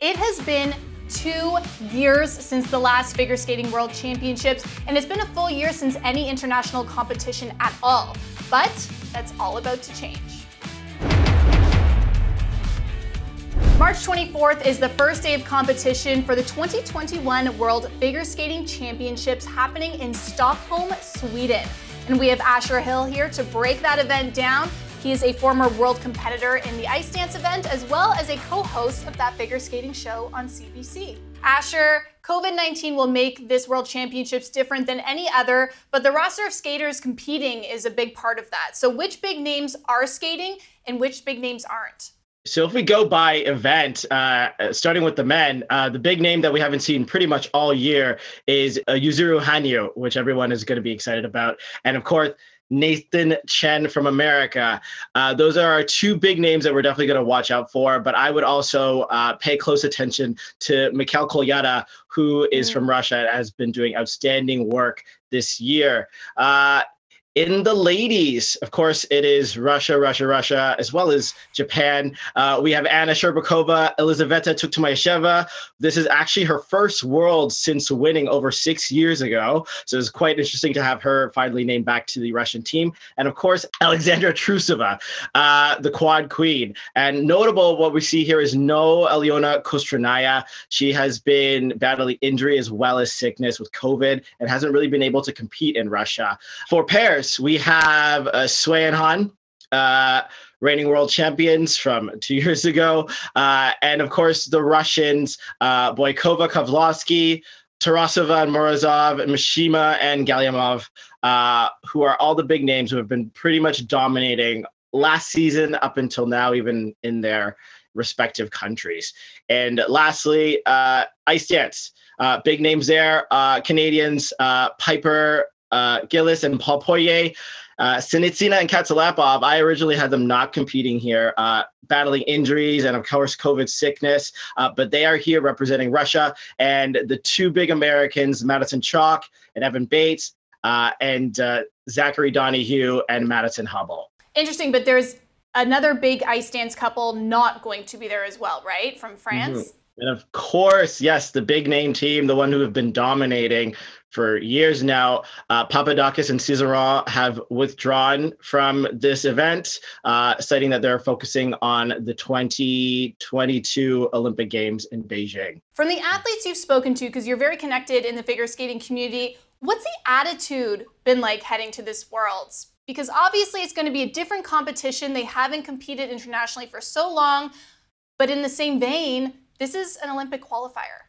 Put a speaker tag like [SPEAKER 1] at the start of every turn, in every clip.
[SPEAKER 1] It has been 2 years since the last figure skating world championships, and it's been a full year since any international competition at all. But that's all about to change. March 24th is the first day of competition for the 2021 World Figure Skating Championships happening in Stockholm, Sweden. And we have Asher Hill here to break that event down. He is a former world competitor in the ice dance event, as well as a co-host of that figure skating show on CBC. Asher, COVID-19 will make this World Championships different than any other, but the roster of skaters competing is a big part of that. So which big names are skating and which big names aren't?
[SPEAKER 2] So if we go by event, starting with the men, the big name that we haven't seen pretty much all year is Yuzuru Hanyu, which everyone is going to be excited about. And of course, Nathan Chen from America. Those are our two big names that we're definitely going to watch out for. But I would also pay close attention to Mikhail Kolyada, who is from Russia and has been doing outstanding work this year. In the ladies, of course, it is Russia, as well as Japan. We have Anna Sherbakova, Elizaveta Tuktumaysheva. This is actually her first World since winning over 6 years ago. So it's quite interesting to have her finally named back to the Russian team. And of course, Alexandra Trusova, the quad queen. And notable, what we see here is no Alyona Kostranaya. She has been battling injury as well as sickness with COVID and hasn't really been able to compete in Russia. For pairs, we have Sui and Han, reigning world champions from 2 years ago. And of course, the Russians, Boykova, Kovlovsky, Tarasova and Morozov, Mishima and Galyamov, who are all the big names who have been pretty much dominating last season up until now, even in their respective countries. And lastly, ice dance. Big names there, Canadians, Piper, Gillis and Paul Poirier, Sinitsina and Katsalapov. I originally had them not competing here, battling injuries and of course COVID sickness, but they are here representing Russia. And the two big Americans, Madison Chalk and Evan Bates, and Zachary Donahue and Madison Hubble.
[SPEAKER 1] Interesting, but there's another big ice dance couple not going to be there as well, right? From France?
[SPEAKER 2] Mm-hmm. And of course, yes, the big name team, the one who have been dominating for years now, Papadakis and Cizeron have withdrawn from this event, citing that they're focusing on the 2022 Olympic Games in Beijing.
[SPEAKER 1] From the athletes you've spoken to, because you're very connected in the figure skating community, what's the attitude been like heading to this Worlds? Because obviously it's going to be a different competition. They haven't competed internationally for so long, but in the same vein, this is an Olympic qualifier.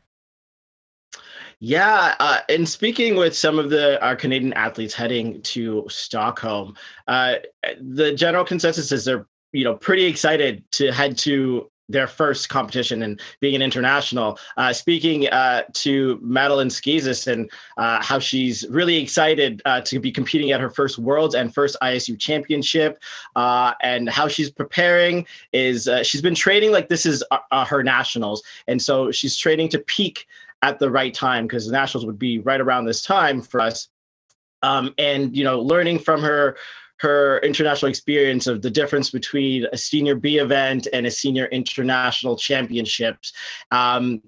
[SPEAKER 2] Yeah, and speaking with some of our Canadian athletes heading to Stockholm, the general consensus is they're pretty excited to head to their first competition and being an international. Speaking to Madeline Skizis and how she's really excited to be competing at her first Worlds and first ISU championship, and how she's preparing is she's been training like this is her nationals. And so she's training to peak at the right time because the nationals would be right around this time for us. And, learning from her international experience of the difference between a senior B event and a senior international championships, and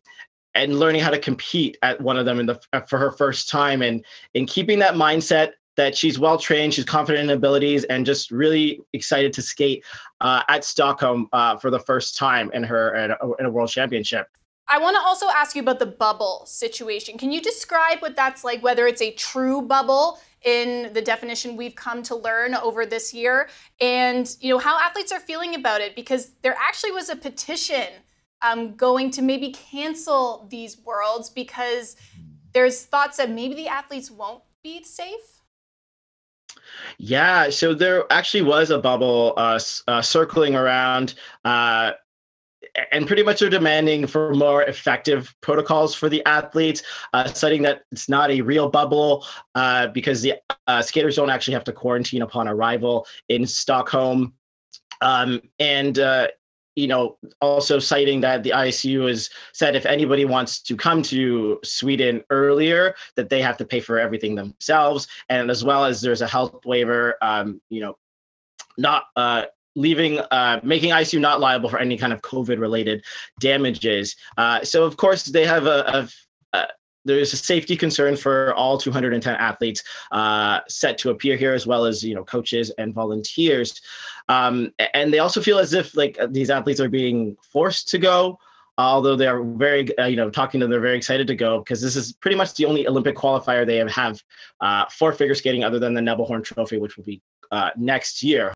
[SPEAKER 2] learning how to compete at one of them for her first time, and keeping that mindset that she's well trained, she's confident in abilities, and just really excited to skate at Stockholm for the first time in a world championship.
[SPEAKER 1] I want to also ask you about the bubble situation. Can you describe what that's like, whether it's a true bubble in the definition we've come to learn over this year, and how athletes are feeling about it? Because there actually was a petition going to maybe cancel these Worlds because there's thoughts that maybe the athletes won't be safe.
[SPEAKER 2] Yeah, so there actually was a bubble circling around, and pretty much they're demanding for more effective protocols for the athletes, citing that it's not a real bubble because the skaters don't actually have to quarantine upon arrival in Stockholm. And also citing that the ISU has said if anybody wants to come to Sweden earlier, that they have to pay for everything themselves. And as well as there's a health waiver, not making ICU not liable for any kind of COVID-related damages. So of course they have there's a safety concern for all 210 athletes set to appear here, as well as coaches and volunteers. And they also feel as if like these athletes are being forced to go. Although they are very, talking to them, they're very excited to go because this is pretty much the only Olympic qualifier they have for figure skating other than the Nebelhorn Trophy, which will be next year.